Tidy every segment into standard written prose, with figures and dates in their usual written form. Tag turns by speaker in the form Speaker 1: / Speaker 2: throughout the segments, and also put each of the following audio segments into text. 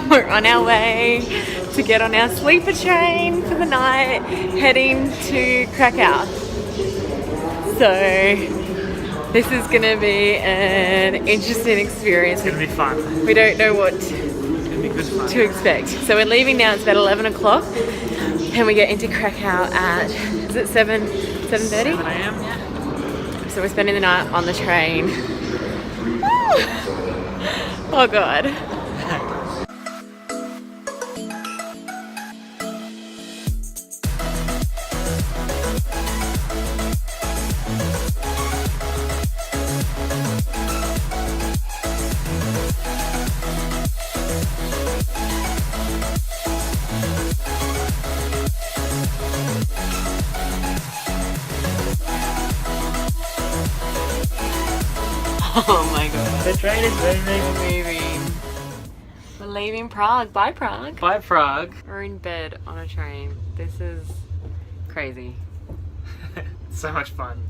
Speaker 1: We're on our way to get on our sleeper train for the night, heading to Krakow. So this is going to be an interesting experience.
Speaker 2: It's going to be fun.
Speaker 1: We don't know what
Speaker 2: It's going to be good fun.
Speaker 1: to expect. So we're leaving now. It's about 11 o'clock, and we get into Krakow at, is it 7:30?
Speaker 2: 7 a.m.
Speaker 1: Yeah. So we're spending the night on the train. Oh God. Oh my God.
Speaker 2: The train is moving.
Speaker 1: We're moving. We're leaving Prague. Bye, Prague.
Speaker 2: Bye, Prague.
Speaker 1: We're in bed on a train. This is crazy.
Speaker 2: So much fun.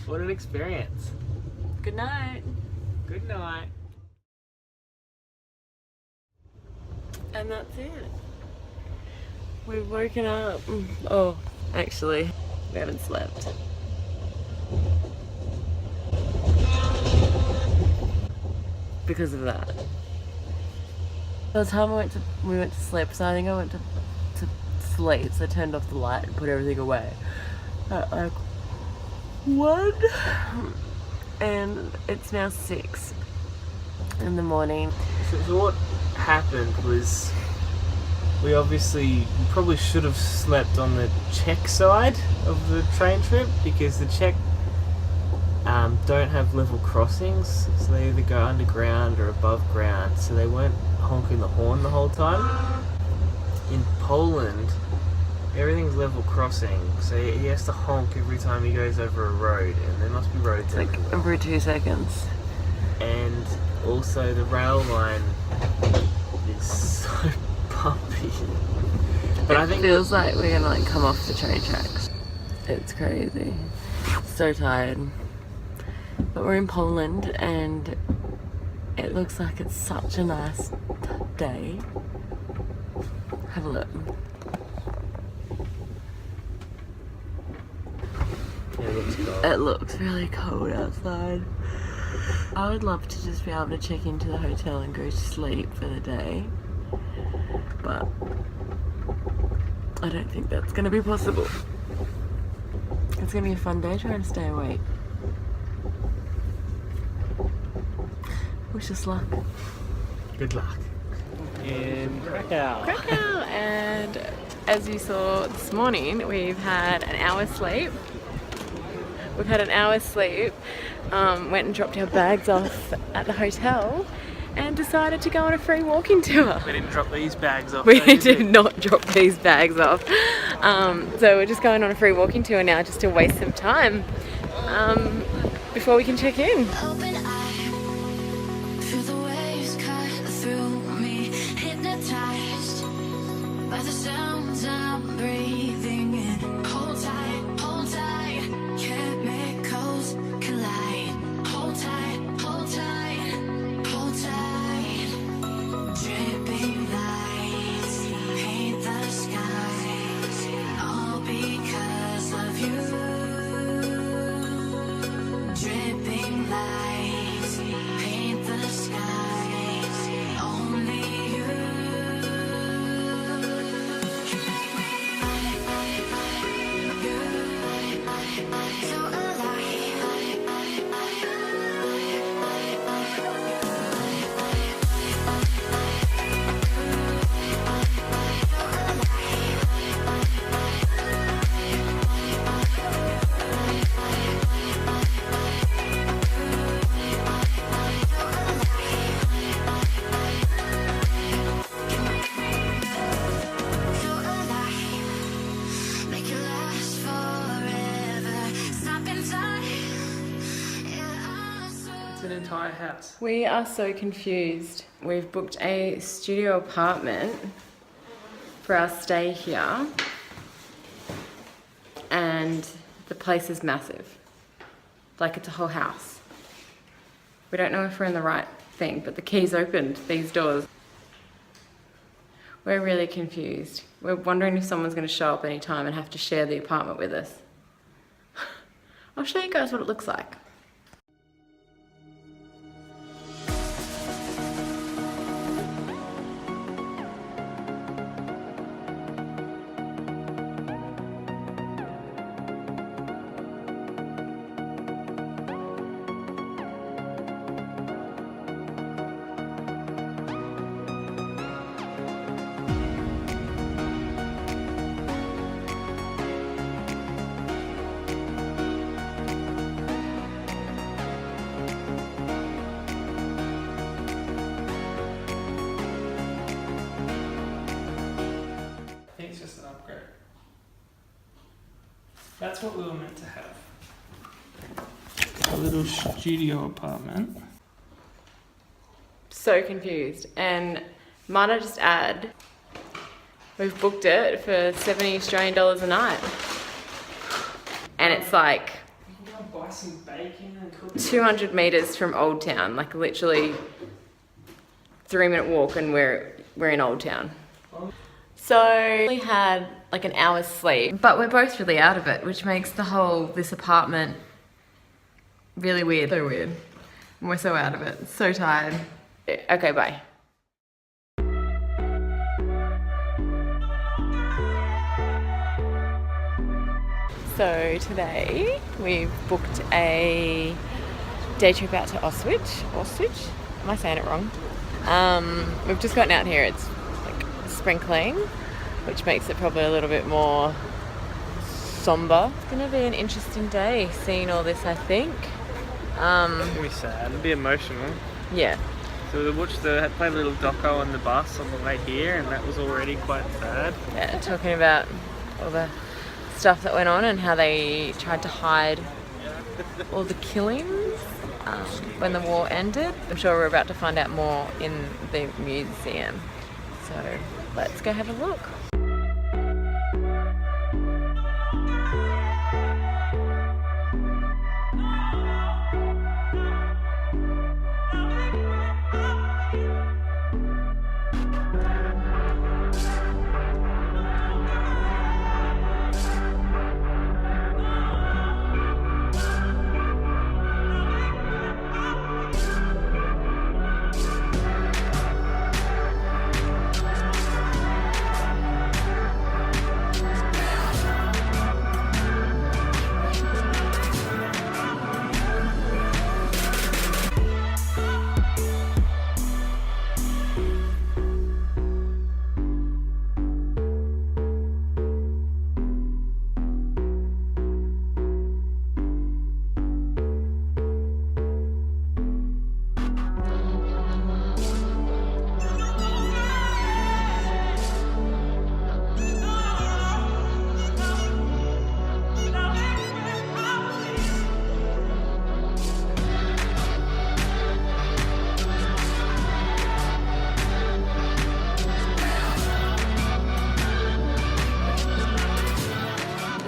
Speaker 2: What an experience.
Speaker 1: Good night.
Speaker 2: Good night.
Speaker 1: And that's it. We've woken up. Oh, actually, we haven't slept. Because of that. By the time we went to sleep, so I think I went to sleep, so I turned off the light and put everything away at like 1, and it's now 6 in the morning.
Speaker 2: So what happened was we probably should have slept on the Czech side of the train trip, because the Czech don't have level crossings, so they either go underground or above ground, so they weren't honking the horn the whole time. In Poland, everything's level crossing, so he has to honk every time he goes over a road, and there must be roads
Speaker 1: Like
Speaker 2: everywhere.
Speaker 1: every 2 seconds.
Speaker 2: And also the rail line is so bumpy. But I think
Speaker 1: it feels like we're gonna come off the train tracks. It's crazy. So tired. But we're in Poland and it looks like it's such a nice day. Have a look.
Speaker 2: it looks cold.
Speaker 1: It looks really cold outside. I would love to just be able to check into the hotel and go to sleep for the day, but I don't think that's going to be possible. It's going to be a fun day trying to stay awake. Wish us luck.
Speaker 2: Good luck. In Krakow.
Speaker 1: Krakow, and as you saw this morning, we've had an hour's sleep. Went and dropped our bags off at the hotel and decided to go on a free walking tour.
Speaker 2: We didn't drop these bags off.
Speaker 1: We did not drop these bags off. So we're just going on a free walking tour now just to waste some time before we can check in.
Speaker 3: Open eye, feel the waves cut through me, hypnotized by the sounds I'm breathing in. Hold tight, chemicals collide. Hold tight, dripping lights paint the skies, all because of you. Dripping lights paint the skies, only you. So make it last forever. Stop in time.
Speaker 2: It's an entire house.
Speaker 1: We are so confused. We've booked a studio apartment for our stay here, and the place is massive. Like it's a whole house. We don't know if we're in the right thing, but the keys opened these doors. We're really confused. We're wondering if someone's going to show up any time and have to share the apartment with us. I'll show you guys what it looks like.
Speaker 2: It's just an upgrade. That's what we were meant to have. A little studio apartment.
Speaker 1: So confused. And might I just add, we've booked it for 70 Australian dollars a night. And it's like
Speaker 2: We can go and buy some bacon and cook.
Speaker 1: 200 meters from Old Town, like literally 3-minute walk, and we're in Old Town. So we had like an hour's sleep, but we're both really out of it, which makes this apartment really weird. So weird. And we're so out of it, so tired. Okay, bye. So today we've booked a day trip out to Auschwitz. Auschwitz? Am I saying it wrong? We've just gotten out here. It's like sprinkling, which makes it probably a little bit more somber. It's gonna be an interesting day seeing all this, I think.
Speaker 2: It's gonna be sad. It'll be emotional.
Speaker 1: Yeah.
Speaker 2: So we played a little doco on the bus on the way here, and that was already quite sad.
Speaker 1: Yeah, talking about all the stuff that went on and how they tried to hide all the killings when the war ended. I'm sure we're about to find out more in the museum. So let's go have a look.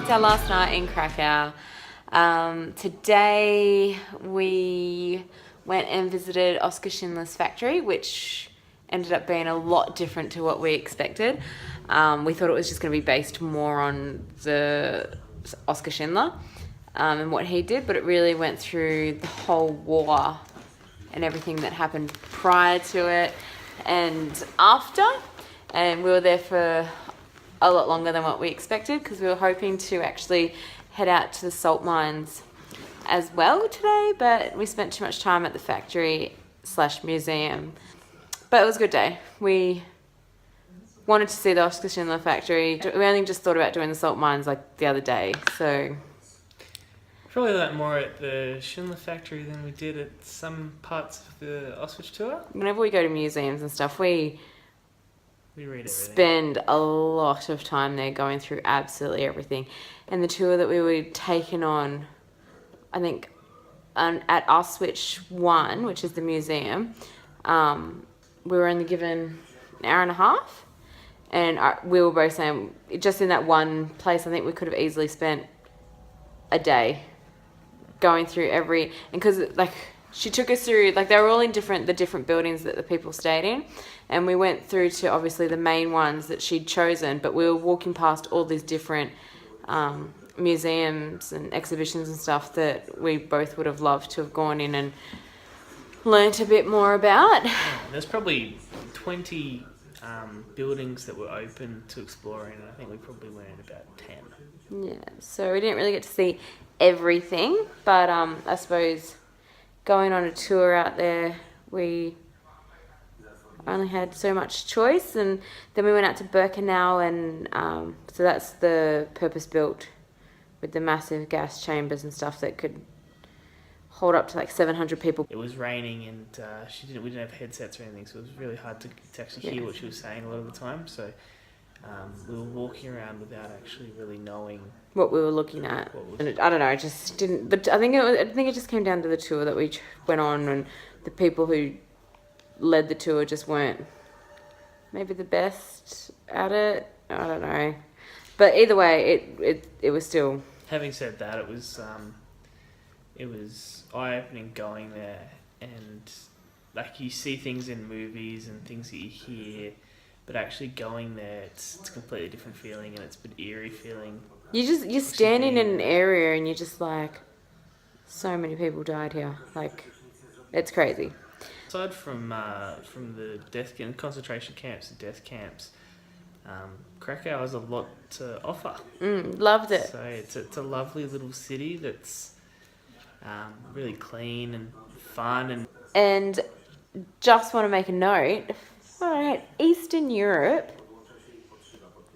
Speaker 1: It's our last night in Krakow. Today we went and visited Oskar Schindler's factory, which ended up being a lot different to what we expected. We thought it was just going to be based more on the Oskar Schindler and what he did, but it really went through the whole war and everything that happened prior to it and after. And we were there for a lot longer than what we expected because we were hoping to actually head out to the salt mines as well today, but we spent too much time at the factory / museum. But it was a good day. We wanted to see the Oskar Schindler factory. We only just thought about doing the salt mines like the other day, so
Speaker 2: Probably learnt more at the Schindler factory than we did at some parts of the Auschwitz tour.
Speaker 1: whenever we go to museums and stuff, we
Speaker 2: We read everything.
Speaker 1: spend a lot of time there going through absolutely everything. And the tour that we were taken on, I think, at Auschwitz 1, which is the museum, we were only given an hour and a half. And we were both saying, just in that one place, I think we could have easily spent a day going through every... And because, like,
Speaker 4: she took us through, like, they were all in the different buildings that the people stayed in, and we went through to obviously the main ones that she'd chosen, but we were walking past all these different museums and exhibitions and stuff that we both would have loved to have gone in and learnt a bit more about.
Speaker 2: There's probably 20 buildings that were open to exploring, and I think we probably learned about 10.
Speaker 4: Yeah, so we didn't really get to see everything, but I suppose going on a tour out there, we only had so much choice, and then we went out to Birkenau, and so that's the purpose-built with the massive gas chambers and stuff that could hold up to like 700 people.
Speaker 2: It was raining, and we didn't have headsets or anything, so it was really hard to actually hear what she was saying a lot of the time. So we were walking around without actually really knowing
Speaker 4: what we were looking at. And I don't know, I just didn't. But I think it just came down to the tour that we went on, and the people who led the tour just weren't maybe the best at it. I don't know, but either way, it was still. Having
Speaker 2: said that, it was eye-opening going there, and like you see things in movies and things that you hear, but actually going there, it's a completely different feeling, and it's a bit eerie feeling. You're standing in an area and you're just like, so many people died here. Like, it's crazy. Aside from the concentration camps and death camps, Krakow has a lot to offer.
Speaker 4: Loved it.
Speaker 2: So it's a lovely little city that's really clean and fun. And
Speaker 4: just want to make a note, alright, Eastern Europe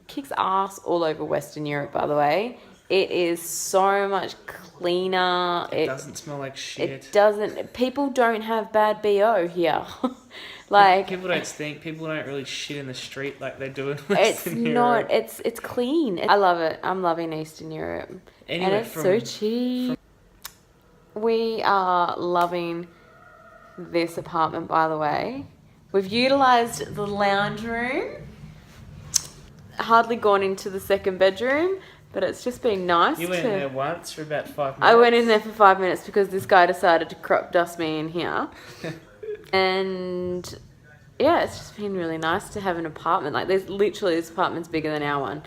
Speaker 4: kicks ass all over Western Europe, by the way. It is so much cleaner.
Speaker 2: It doesn't smell like shit.
Speaker 4: It doesn't. People don't have bad BO here. Like,
Speaker 2: people don't stink. People don't really shit in the street like they do in Western Europe.
Speaker 4: It's clean. I love it. I'm loving Eastern Europe.
Speaker 2: Anyway,
Speaker 4: and it's so cheap. We are loving this apartment, by the way. We've utilised the lounge room. Hardly gone into the second bedroom, but it's just been nice.
Speaker 2: You went in there once for about 5 minutes.
Speaker 4: I went in there for 5 minutes because this guy decided to crop dust me in here. And yeah, it's just been really nice to have an apartment. Like, this apartment's bigger than our one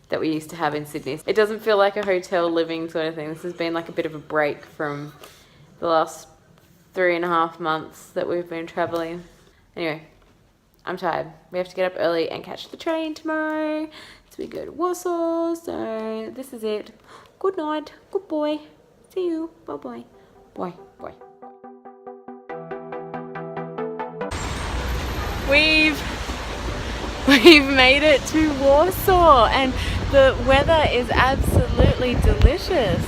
Speaker 4: that we used to have in Sydney. It doesn't feel like a hotel living sort of thing. This has been like a bit of a break from the last 3.5 months that we've been travelling. Anyway, I'm tired. We have to get up early and catch the train tomorrow. So we go to Warsaw. So this is it. Good night. Good boy. See you. Bye-bye. Bye. Bye. We've made it to Warsaw, and the weather is absolutely delicious.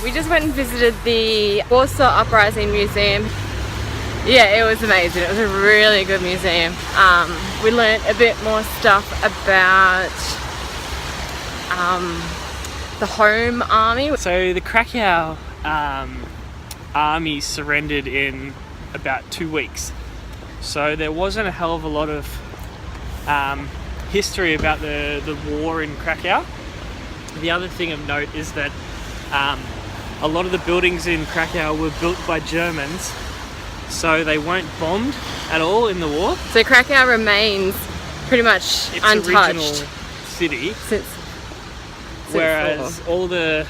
Speaker 4: We just went and visited the Warsaw Uprising Museum. Yeah, it was amazing. It was a really good museum. We learnt a bit more stuff about the Home Army.
Speaker 2: So the Krakow army surrendered in about 2 weeks. So there wasn't a hell of a lot of history about the war in Krakow. The other thing of note is that a lot of the buildings in Krakow were built by Germans, so they weren't bombed at all in the war.
Speaker 4: So Krakow remains pretty much untouched.
Speaker 2: Original city.
Speaker 4: Since
Speaker 2: whereas all the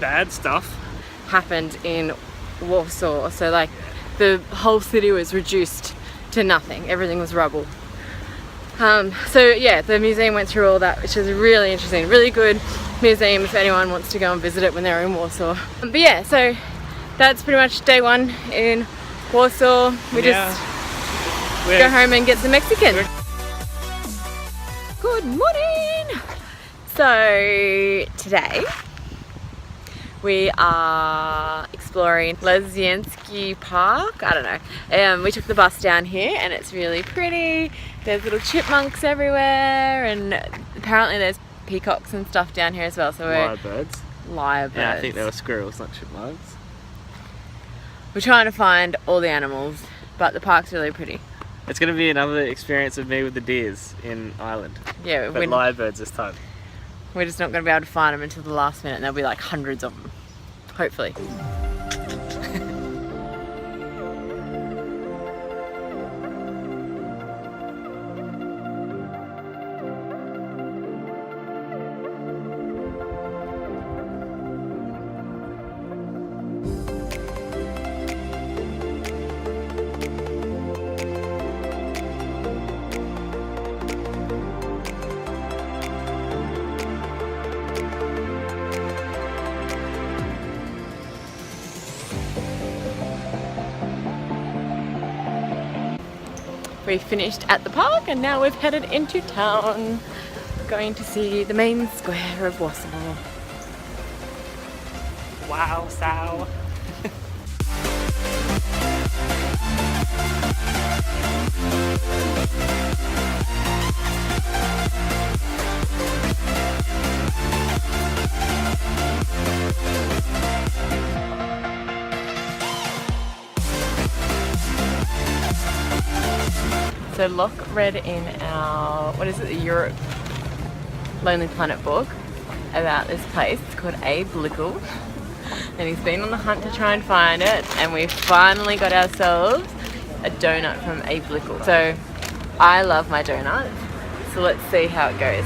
Speaker 2: bad stuff
Speaker 4: happened in Warsaw. So like the whole city was reduced to nothing. Everything was rubble. So yeah, the museum went through all that, which is really interesting. Really good museum if anyone wants to go and visit it when they're in Warsaw. But yeah, so that's pretty much day one in Warsaw. We just go home and get some Mexican. Good morning! So today we are exploring Leziensky Park. I don't know. We took the bus down here and it's really pretty. There's little chipmunks everywhere, and apparently there's peacocks and stuff down here as well. So
Speaker 2: lyrebirds.
Speaker 1: lyrebirds.
Speaker 2: Yeah, I think they were squirrels, not chipmunks.
Speaker 1: We're trying to find all the animals, but the park's really pretty.
Speaker 2: It's going to be another experience of me with the deers in Ireland.
Speaker 1: Yeah,
Speaker 2: But lyrebirds this time.
Speaker 1: we're just not going to be able to find them until the last minute, and there'll be like hundreds of them. Hopefully. We finished at the park and now we've headed into town. We're going to see the main square of Warsaw.
Speaker 2: Wow, sow.
Speaker 1: So Locke read in our, what is it, the Europe Lonely Planet book about this place. It's called Abe Lickle. And he's been on the hunt to try and find it, and we finally got ourselves a donut from Abe Lickle. So I love my donut, so let's see how it goes.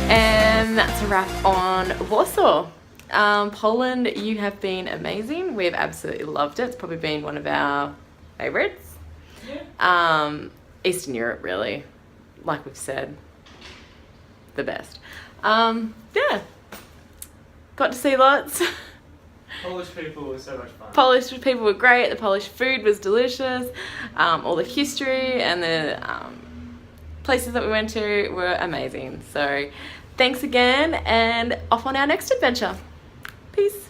Speaker 1: And that's a wrap on Warsaw. Poland, you have been amazing. We've absolutely loved it. It's probably been one of our favourites. Yeah. Eastern Europe, really, like we've said, the best. Yeah, got to see lots.
Speaker 2: Polish people were so much fun.
Speaker 1: Polish people were great. The Polish food was delicious. All the history and the places that we went to were amazing. So thanks again, and off on our next adventure. Peace.